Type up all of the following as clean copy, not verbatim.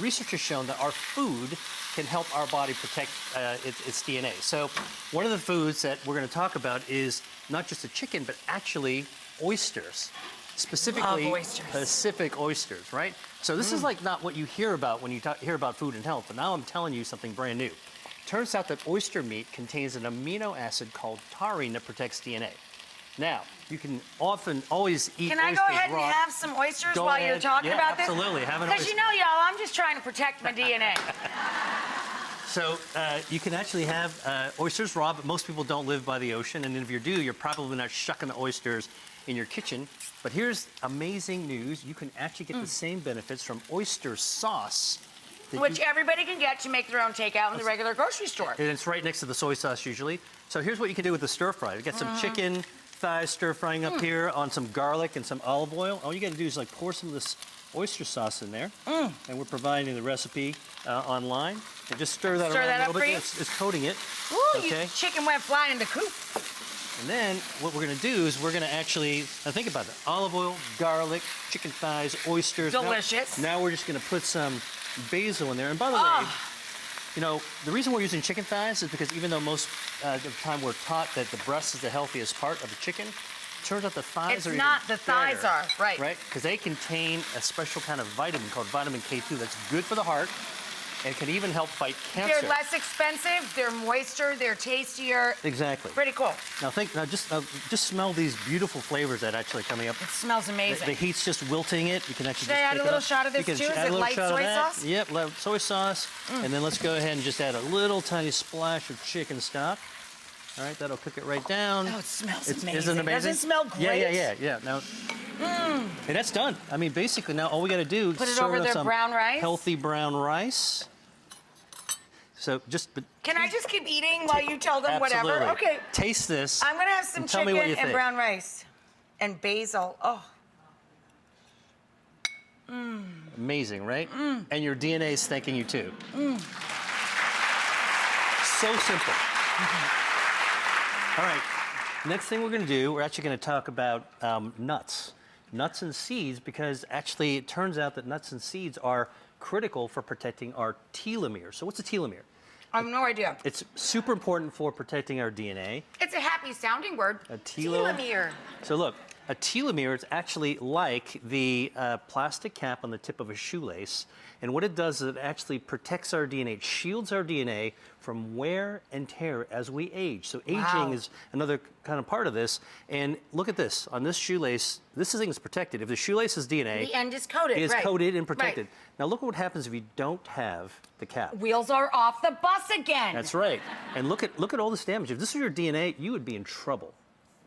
research has shown that our food can help our body protect its DNA. So one of the foods that we're going to talk about is not just a chicken, but actually oysters. Specifically, Pacific oysters, right? So this is like not what you hear about when you hear about food and health, but now I'm telling you something brand new. Turns out that oyster meat contains an amino acid called taurine that protects DNA. Now, you can always eat oysters raw. Can I go ahead and have some oysters while you're talking about this? Absolutely. Have an Because oyster. you know, y'all, I'm just trying to protect my DNA. So you can actually have oysters raw, but most people don't live by the ocean. And if you do, you're probably not shucking the oysters in your kitchen. But here's amazing news. You can actually get the same benefits from oyster sauce. Which everybody can get to make their own takeout in the regular grocery store. And it's right next to the soy sauce usually. So here's what you can do with the stir fry. You get some chicken thighs stir frying up here on some garlic and some olive oil. All you got to do is like pour some of this oyster sauce in there. And we're providing the recipe online. And just stir that around a little bit. It's coating it. Ooh, okay. Chicken went flying in the coop. And then what we're going to do is we're going to actually, now think about that, olive oil, garlic, chicken thighs, oysters. Delicious. Now we're just going to put some basil in there. And by the way, you know, the reason we're using chicken thighs is because even though most of the time we're taught that the breast is the healthiest part of the chicken, it turns out the thighs are even better. The thighs are, right. Right? Because they contain a special kind of vitamin called vitamin K2 that's good for the heart and can even help fight cancer. They're less expensive, they're moister, they're tastier. Exactly. Pretty cool. Now just smell these beautiful flavors that are actually coming up. It smells amazing. The heat's just wilting it. You can actually Should I add a little shot of this too? Is it light soy sauce? Yep, light soy sauce. And then let's go ahead and just add a little tiny splash of chicken stock. All right, that'll cook it right down. Oh, it smells amazing. Isn't it amazing? Does it smell great? Yeah. Now, and that's done. I mean, basically now all we got to do is put it over their brown rice. Healthy brown rice. So can I just keep eating while you tell them absolutely. whatever? Okay. Taste this. I'm gonna have some chicken and brown rice and basil. Oh. Amazing, right? And your DNA is thanking you too. So simple. All right. Next thing we're going to do, we're actually going to talk about nuts and seeds, because actually it turns out that nuts and seeds are critical for protecting our telomere. So what's a telomere? I have no idea. It's super important for protecting our DNA. It's a happy sounding word. A telomere. So look, a telomere is actually like the plastic cap on the tip of a shoelace. And what it does is it actually protects our DNA. It shields our DNA from wear and tear as we age. So aging is another kind of part of this. And look at this. On this shoelace, this thing is protected. If the shoelace is DNA, the end is coated. It is coated and protected. Now look what happens if you don't have the cap. Wheels are off the bus again. That's right. And look at all this damage. If this was your DNA, you would be in trouble.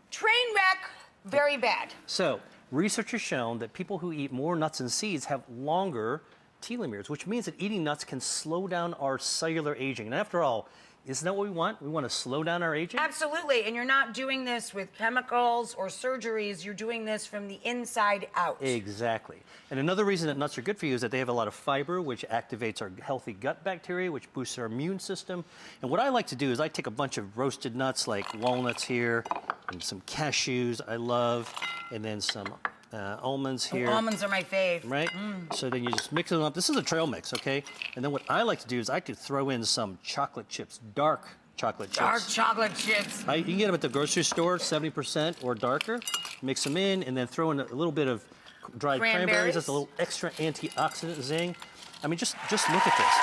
Train wreck, very bad. So research has shown that people who eat more nuts and seeds have longer telomeres, which means that eating nuts can slow down our cellular aging. And after all, isn't that what we want? We want to slow down our aging? Absolutely. And you're not doing this with chemicals or surgeries. You're doing this from the inside out. Exactly. And another reason that nuts are good for you is that they have a lot of fiber, which activates our healthy gut bacteria, which boosts our immune system. And what I like to do is I take a bunch of roasted nuts, like walnuts here, and some cashews I love, and then some almonds here. Almonds are my fave. Right? So then you just mix them up. This is a trail mix, okay? And then what I like to do is I like to throw in some chocolate chips, dark chocolate chips. Dark chocolate chips. You can get them at the grocery store, 70% or darker. Mix them in and then throw in a little bit of dried cranberries. That's a little extra antioxidant zing. I mean, just look at this.